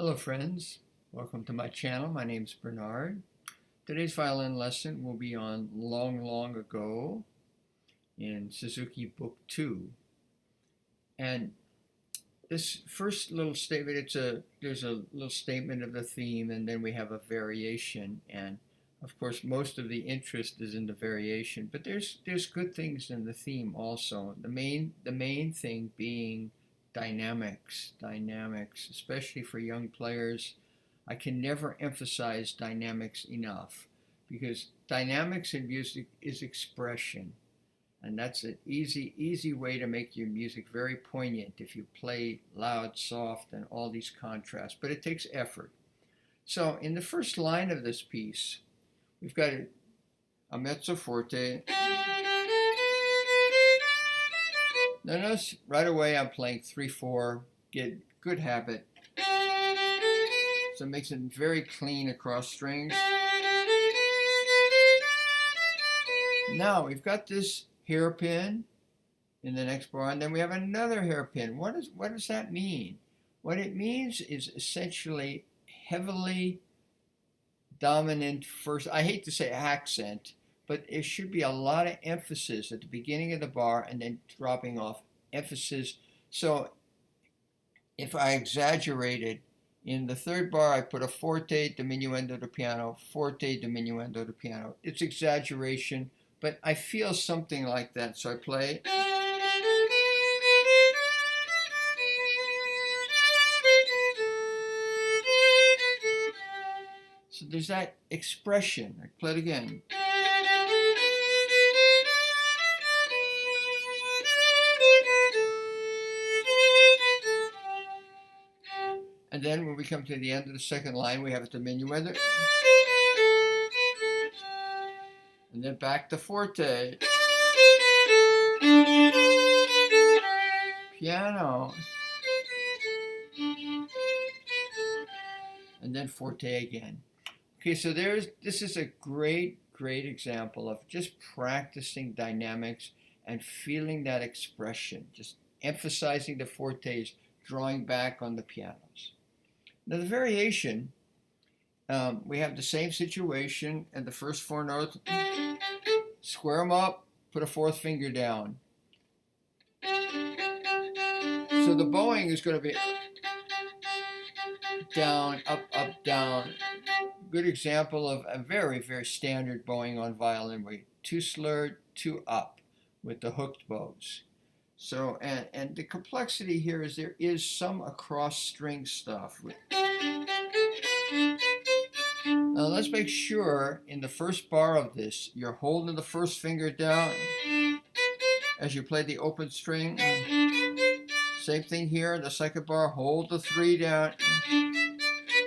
Hello friends, welcome to my channel. My name's Bernard. Today's violin lesson will be on Long, Long Ago in Suzuki Book 2. And this first little statement, there's a little statement of the theme, and then we have a variation. And of course, most of the interest is in the variation, but there's good things in the theme also. The main thing being dynamics, especially for young players. I can never emphasize dynamics enough because dynamics in music is expression, and that's an easy way to make your music very poignant if you play loud, soft, and all these contrasts, but it takes effort. So in the first line of this piece, we've got a mezzo forte. Notice right away I'm playing 3/4, get good habit. So it makes it very clean across strings. Now we've got this hairpin in the next bar, and then we have another hairpin. What does that mean? What it means is essentially heavily dominant first. I hate to say accent, but there should be a lot of emphasis at the beginning of the bar and then dropping off emphasis. So if I exaggerated, in the third bar I put a forte, diminuendo to piano, forte, diminuendo to piano. It's exaggeration, but I feel something like that. So I play. So there's that expression. I play it again. And then when we come to the end of the second line, we have a diminuendo. And then back to forte. Piano. And then forte again. Okay, so this is a great example of just practicing dynamics and feeling that expression, just emphasizing the fortes, drawing back on the pianos. Now the variation, we have the same situation, and the first four notes, square them up, put a fourth finger down. So the bowing is going to be down, up, down. Good example of a very standard bowing on violin, where 2 slurred, 2 up with the hooked bows. So, and the complexity here is there is some across string stuff. Now let's make sure in the first bar of this, you're holding the first finger down as you play the open string. Same thing here, the second bar, hold the 3 down.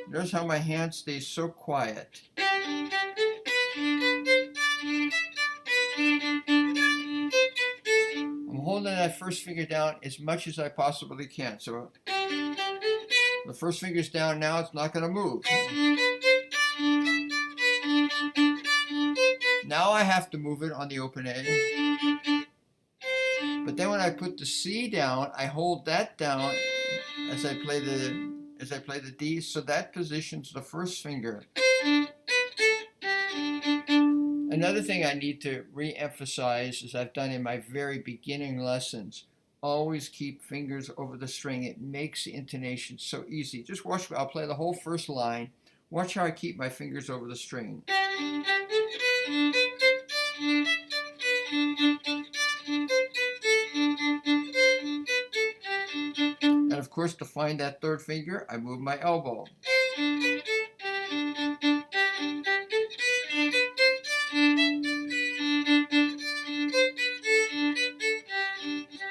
Notice how my hand stays so quiet. I'm holding that first finger down as much as I possibly can. So the first finger's down now, it's not going to move. Now I have to move it on the open A. But then when I put the C down, I hold that down as I play the D, so that positions the first finger. Another thing I need to re-emphasize, as I've done in my very beginning lessons, always keep fingers over the string. It makes the intonation so easy. Just watch me. I'll play the whole first line. Watch how I keep my fingers over the string. And of course, to find that third finger, I move my elbow.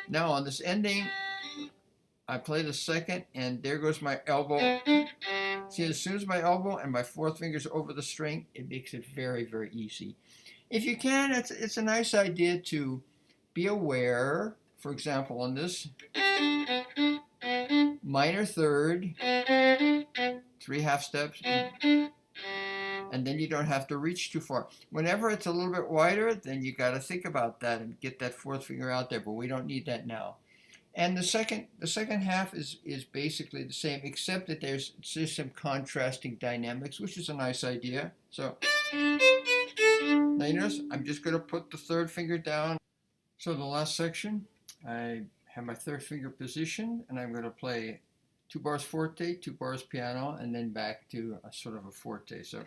Now on this ending, I play the second, and there goes my elbow. See, as soon as my elbow and my fourth finger's over the string, it makes it very easy. If you can, it's a nice idea to be aware, for example, on this minor third, 3 half steps, and then you don't have to reach too far. Whenever it's a little bit wider, then you got to think about that and get that fourth finger out there, but we don't need that now. And the second half is basically the same, except that there's just some contrasting dynamics, which is a nice idea. So now you notice I'm just going to put the third finger down. So the last section, I have my third finger positioned, and I'm going to play 2 bars forte, 2 bars piano, and then back to a sort of a forte. So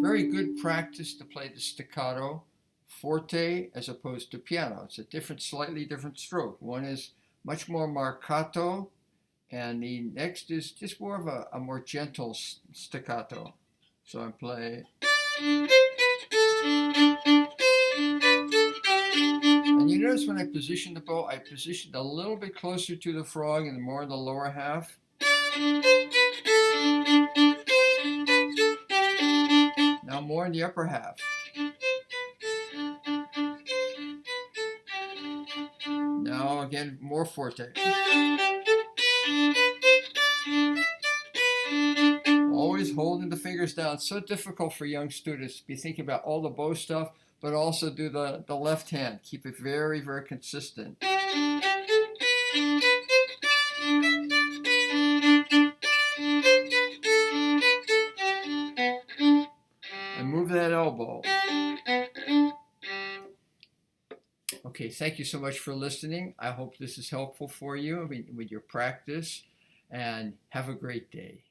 very good practice to play the staccato forte as opposed to piano. It's a slightly different stroke. One is much more marcato, and the next is just more of a more gentle staccato. So I play. And you notice when I position the bow, I positioned a little bit closer to the frog and more in the lower half. Now more in the upper half. Now again, more forte. Always holding the fingers down. It's so difficult for young students to be thinking about all the bow stuff, but also do the left hand. Keep it very, very consistent. And move that elbow. Okay, thank you so much for listening. I hope this is helpful for you with your practice, and have a great day.